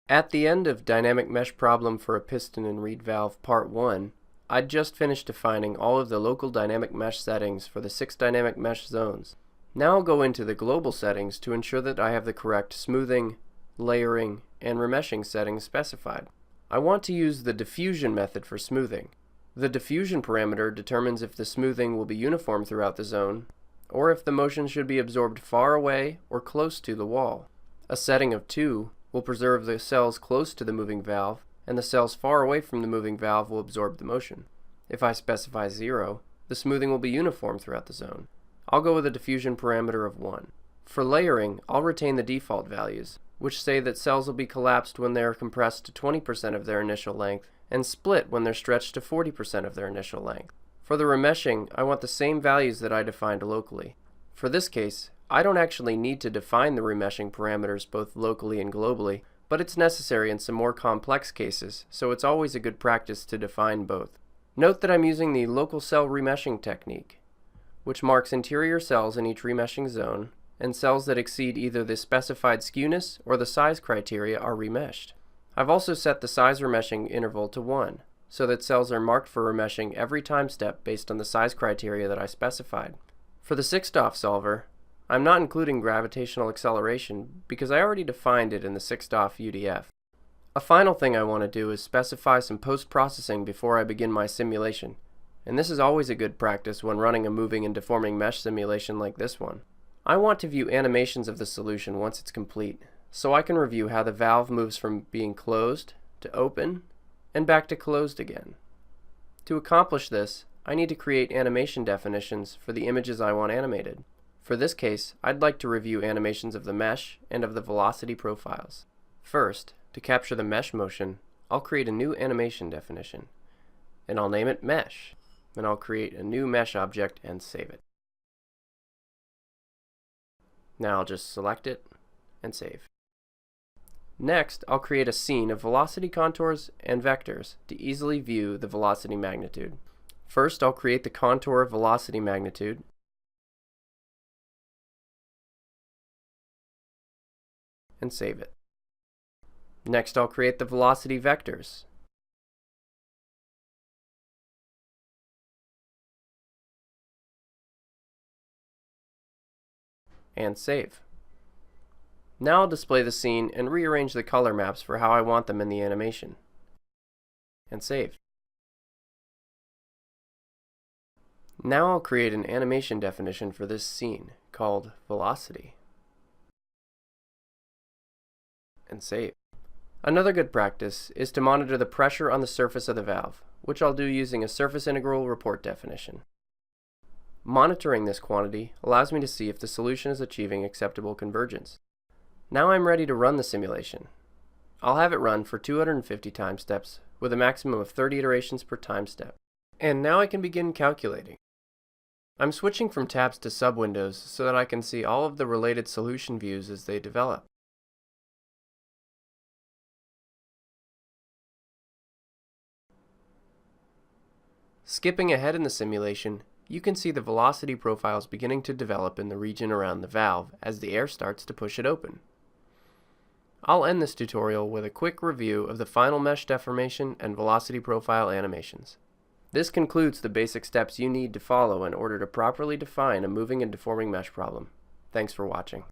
At the end of Dynamic Mesh Problem for a Piston and Reed Valve Part 1, I'd just finished defining all of the local dynamic mesh settings for the 6 dynamic mesh zones. Now I'll go into the global settings to ensure that I have the correct smoothing, layering, and remeshing settings specified. I want to use the diffusion method for smoothing. The diffusion parameter determines if the smoothing will be uniform throughout the zone, or if the motion should be absorbed far away or close to the wall. A setting of 2 will preserve the cells close to the moving valve, and the cells far away from the moving valve will absorb the motion. If I specify 0, the smoothing will be uniform throughout the zone. I'll go with a diffusion parameter of 1. For layering, I'll retain the default values, which say that cells will be collapsed when they are compressed to 20% of their initial length, and split when they're stretched to 40% of their initial length. For the remeshing, I want the same values that I defined locally. For this case, I don't actually need to define the remeshing parameters both locally and globally, but it's necessary in some more complex cases, so it's always a good practice to define both. Note that I'm using the local cell remeshing technique, which marks interior cells in each remeshing zone, and cells that exceed either the specified skewness or the size criteria are remeshed. I've also set the size remeshing interval to 1, so that cells are marked for remeshing every time step based on the size criteria that I specified. For the 6DOF solver, I'm not including gravitational acceleration because I already defined it in the 6DOF UDF. A final thing I want to do is specify some post-processing before I begin my simulation, and this is always a good practice when running a moving and deforming mesh simulation like this one. I want to view animations of the solution once it's complete, so I can review how the valve moves from being closed to open and back to closed again. To accomplish this, I need to create animation definitions for the images I want animated. For this case, I'd like to review animations of the mesh and of the velocity profiles. First, to capture the mesh motion, I'll create a new animation definition, and I'll name it Mesh. Then I'll create a new mesh object and save it. Now I'll just select it and save. Next, I'll create a scene of velocity contours and vectors to easily view the velocity magnitude. First, I'll create the contour of velocity magnitude, and save it. Next, I'll create the velocity vectors. And save. Now I'll display the scene and rearrange the color maps for how I want them in the animation. And save. Now I'll create an animation definition for this scene called velocity. And save. Another good practice is to monitor the pressure on the surface of the valve, which I'll do using a surface integral report definition. Monitoring this quantity allows me to see if the solution is achieving acceptable convergence. Now I'm ready to run the simulation. I'll have it run for 250 time steps with a maximum of 30 iterations per time step. And now I can begin calculating. I'm switching from tabs to sub-windows so that I can see all of the related solution views as they develop. Skipping ahead in the simulation, you can see the velocity profiles beginning to develop in the region around the valve as the air starts to push it open. I'll end this tutorial with a quick review of the final mesh deformation and velocity profile animations. This concludes the basic steps you need to follow in order to properly define a moving and deforming mesh problem. Thanks for watching.